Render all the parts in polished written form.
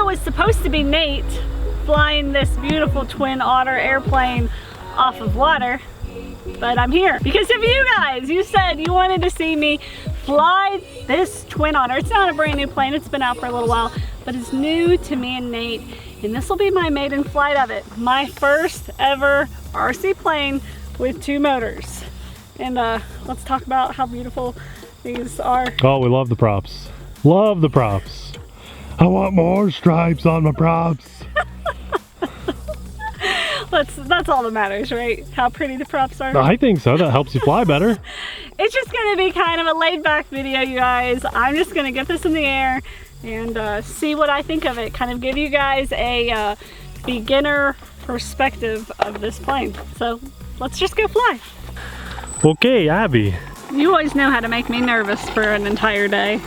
it was supposed to be Nate flying this beautiful twin Otter airplane off of water, but I'm here because of you guys. You said you wanted to see me fly this twin Otter. It's not a brand new plane, it's been out for a little while, but it's new to me and Nate, and this will be my maiden flight of it. My first ever RC plane with 2 motors. And let's talk about how beautiful these are. Oh, we love the props. Love the props. I want more stripes on my props. That's all that matters, right? How pretty the props are. I think so. That helps you fly better. It's just gonna be kind of a laid back video, you guys. I'm just gonna get this in the air and see what I think of it. Kind of give you guys a beginner perspective of this plane. So let's just go fly. Okay, Abby. You always know how to make me nervous for an entire day.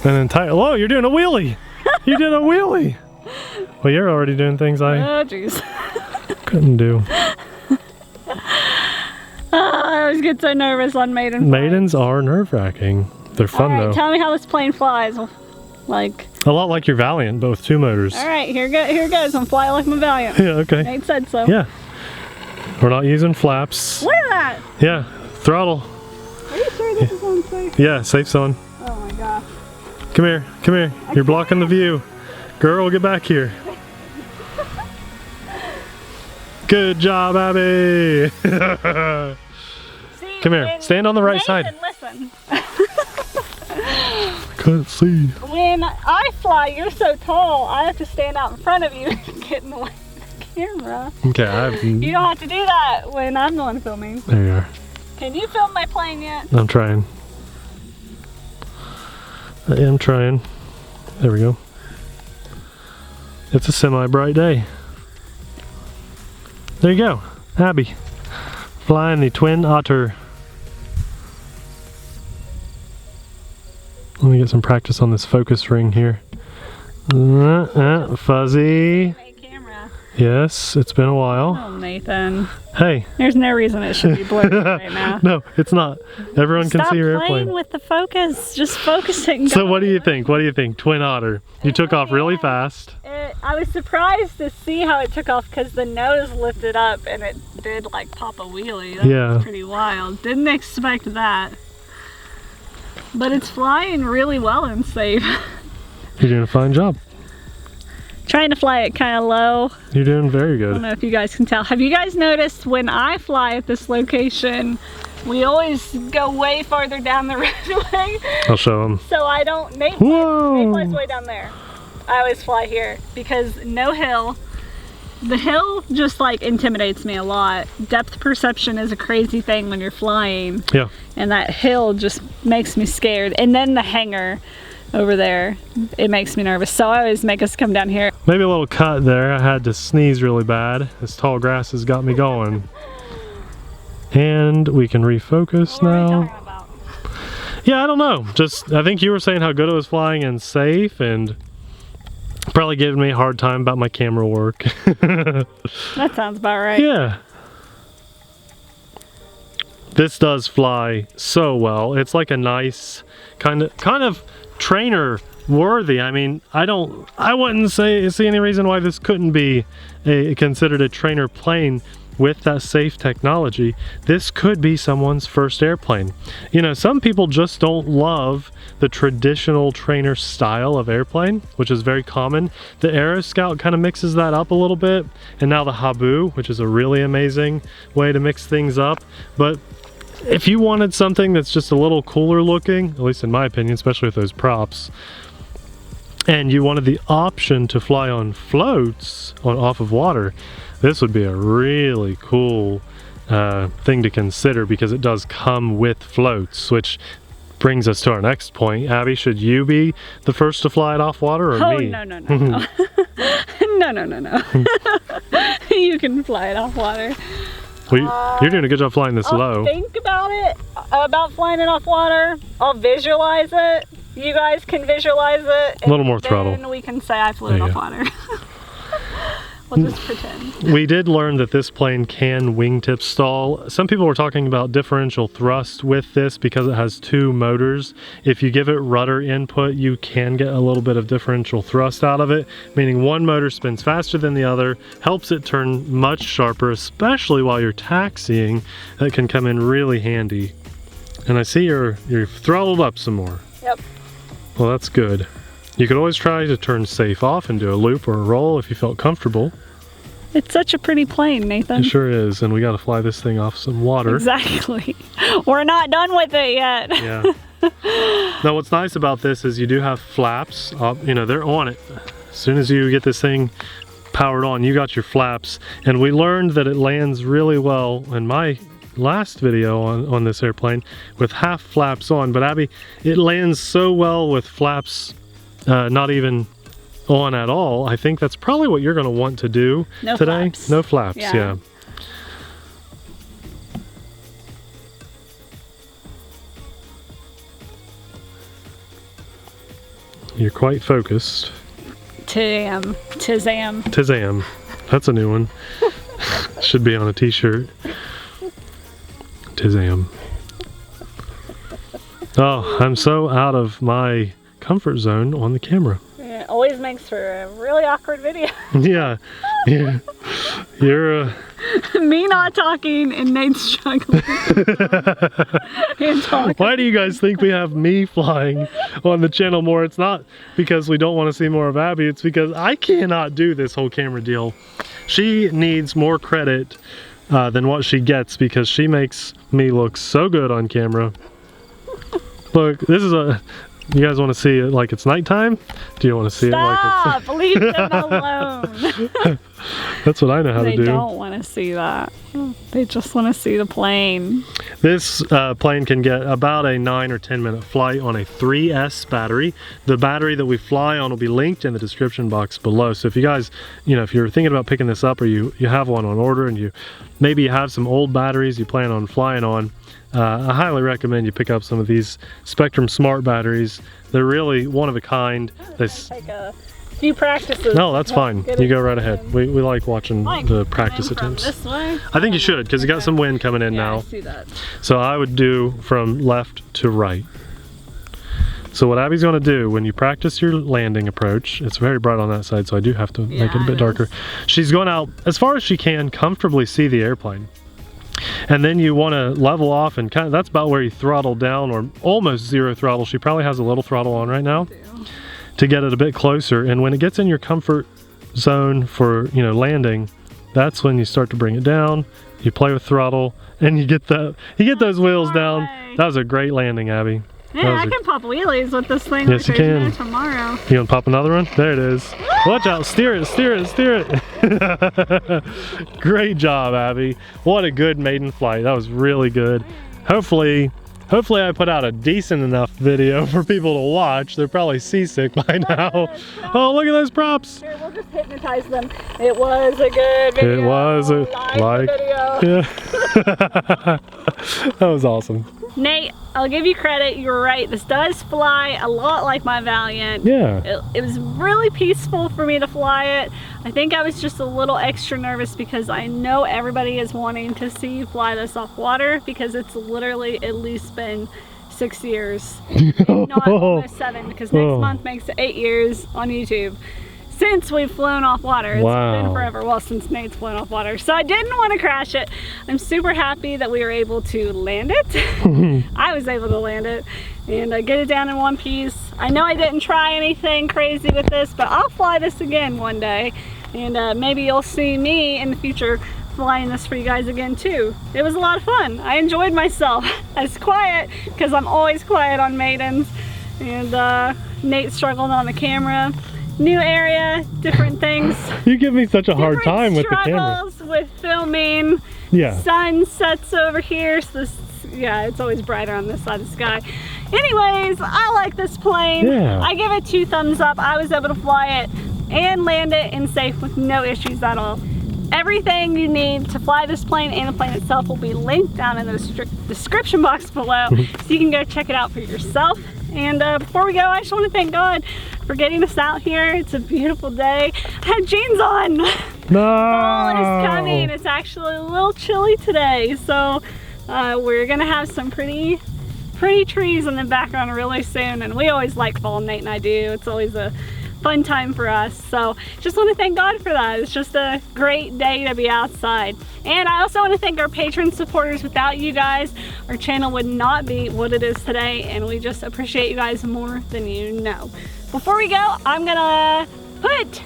Whoa, you're doing a wheelie. You did a wheelie. Well, you're already doing things I jeez. couldn't do. I always get so nervous on maiden flights. Maidens are nerve-wracking. They're fun though. Tell me how this plane flies. Like a lot like your Valiant, but with 2 motors. All right, here goes. I'm flying like my Valiant. Yeah, okay. Nate said so. Yeah. We're not using flaps. Look at that. Yeah, throttle. Are you sure this is on safe? Yeah, safe's on. Oh my gosh. Come here, come here. You're blocking the view. Girl, get back here. Good job, Abby. See, come here, stand on the right side. Listen. I couldn't see. When I fly, you're so tall, I have to stand out in front of you and get in the way of the camera. Okay, You don't have to do that when I'm the one filming. There you are. Can you film my plane yet? I'm trying. I am trying. There we go. It's a semi-bright day. There you go, Abby. Flying the twin Otter. Let me get some practice on this focus ring here. Fuzzy. Camera. Yes, it's been a while. Oh, Nathan. Hey. There's no reason it should be blurry right now. No, it's not. Everyone can see your airplane. Stop playing with the focus. Just focusing. So what do you think? What do you think? Twin Otter. You took off really fast. I was surprised to see how it took off because the nose lifted up and it did like pop a wheelie. That was pretty wild. Didn't expect that. But it's flying really well and safe. You're doing a fine job. Trying to fly it kind of low. You're doing very good. I don't know if you guys can tell. Have you guys noticed when I fly at this location, we always go way farther down the roadway? I'll show them. So I don't, Nate flies way down there. I always fly here because no hill. The hill just like intimidates me a lot. Depth perception is a crazy thing when you're flying. Yeah. And that hill just makes me scared. And then the hangar over there, it makes me nervous. So I always make us come down here. Maybe a little cut there. I had to sneeze really bad. This tall grass has got me going. And we can refocus What are you now. talking about? Yeah, I don't know. Just, I think you were saying how good it was flying and safe, and probably giving me a hard time about my camera work. That sounds about right. Yeah. This does fly so well. It's like a nice kind of trainer worthy. I mean, I wouldn't see any reason why this couldn't be considered a trainer plane with that safe technology. This could be someone's first airplane. You know, some people just don't love the traditional trainer style of airplane, which is very common. The Aero Scout kind of mixes that up a little bit, and now the Habu, which is a really amazing way to mix things up. But if you wanted something that's just a little cooler looking, at least in my opinion, especially with those props, and you wanted the option to fly on floats off of water, this would be a really cool thing to consider, because it does come with floats, which brings us to our next point. Abby, should you be the first to fly it off water, or me? Oh, no. No. You can fly it off water. Well, you're doing a good job flying this low. Think about it, about flying it off water. I'll visualize it. You guys can visualize it. A little more throttle. And we can say I flew it off water. We'll just pretend. We did learn that this plane can wingtip stall. Some people were talking about differential thrust with this because it has 2 motors. If you give it rudder input, you can get a little bit of differential thrust out of it, meaning one motor spins faster than the other, helps it turn much sharper, especially while you're taxiing. That can come in really handy. And I see you're throttled up some more. Yep. Well, that's good. You could always try to turn safe off and do a loop or a roll if you felt comfortable. It's such a pretty plane, Nathan. It sure is, and we got to fly this thing off some water. Exactly. We're not done with it yet. Yeah. Now, what's nice about this is you do have flaps. You know, they're on it. As soon as you get this thing powered on, you got your flaps. And we learned that it lands really well in my last video on this airplane with half flaps on. But Abby, it lands so well with flaps not even on at all. I think that's probably what you're going to want to do today. Flaps. No flaps, yeah. You're quite focused. Tizam. Tizam. That's a new one. Should be on a t-shirt. Tizam. Oh, I'm so out of my comfort zone on the camera. Yeah, it always makes for a really awkward video. Yeah. You're me not talking and Nate struggling. And talking. Why do you guys think we have me flying on the channel more? It's not because we don't want to see more of Abby. It's because I cannot do this whole camera deal. She needs more credit than what she gets because she makes me look so good on camera. Look, this is a... You guys want to see it like it's nighttime? Do you want to see it like it's... Leave them alone. That's what I know how to do. They don't want to see that. They just want to see the plane. This plane can get about a 9 or 10 minute flight on a 3S battery. The battery that we fly on will be linked in the description box below. So if you guys, you know, if you're thinking about picking this up or you have one on order and maybe you have some old batteries you plan on flying on, I highly recommend you pick up some of these Spectrum Smart batteries. They're really one of a kind. Take a few practices. No, that's fine. You go right ahead. We like watching the practice attempts. This way? I think you should, because you got some wind coming in now. I see that. So I would do from left to right. So what Abby's going to do when you practice your landing approach, it's very bright on that side, so I do have to make it a bit darker. She's going out as far as she can comfortably see the airplane. And then you want to level off and kind of, that's about where you throttle down or almost zero throttle. She probably has a little throttle on right now to get it a bit closer. And when it gets in your comfort zone for, you know, landing, that's when you start to bring it down. You play with throttle and you get those wheels down. That was a great landing, Abby. Yeah, I can pop wheelies with this thing. Yes, you can. Tomorrow. You want to pop another one? There it is. Watch out. Steer it, steer it, steer it. Great job, Abby. What a good maiden flight. That was really good. Hopefully I put out a decent enough video for people to watch. They're probably seasick by now. Oh, look at those props. Here, we'll just hypnotize them. It was a good video. It was a video. Yeah. That was awesome. Nate, I'll give you credit. You're right. This does fly a lot like my Valiant. Yeah. It was really peaceful for me to fly it. I think I was just a little extra nervous because I know everybody is wanting to see you fly this off water because it's literally at least been 6 years. If not almost 7 because next month makes it 8 years on YouTube. Since we've flown off water. It's been forever. Well, since Nate's flown off water. So I didn't want to crash it. I'm super happy that we were able to land it. I was able to land it and get it down in one piece. I know I didn't try anything crazy with this, but I'll fly this again one day. And maybe you'll see me in the future flying this for you guys again too. It was a lot of fun. I enjoyed myself. I was quiet because I'm always quiet on maidens. And Nate struggled on the camera. New area, different things. You give me such a hard time with the camera. Struggles with filming. Yeah. Sun sets over here, so this, yeah, it's always brighter on this side of the sky. Anyways, I like this plane. Yeah. I give it 2 thumbs up. I was able to fly it and land it in safe with no issues at all. Everything you need to fly this plane and the plane itself will be linked down in the description box below, so you can go check it out for yourself. And before we go, I just want to thank God for getting us out here. It's a beautiful day. I had jeans on. No. Fall is coming. It's actually a little chilly today, so we're gonna have some pretty trees in the background really soon. And we always like fall, Nate and I do. It's always a fun time for us. So just want to thank God for that. It's just a great day to be outside. And I also want to thank our patron supporters. Without you guys, our channel would not be what it is today, and we just appreciate you guys more than you know. Before we go, I'm gonna put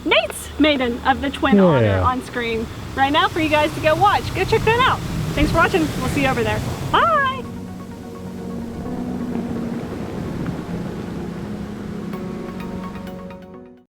Nate's maiden of the twin otter on screen right now for you guys to go watch. Go check that out. Thanks for watching. We'll see you over there. Bye.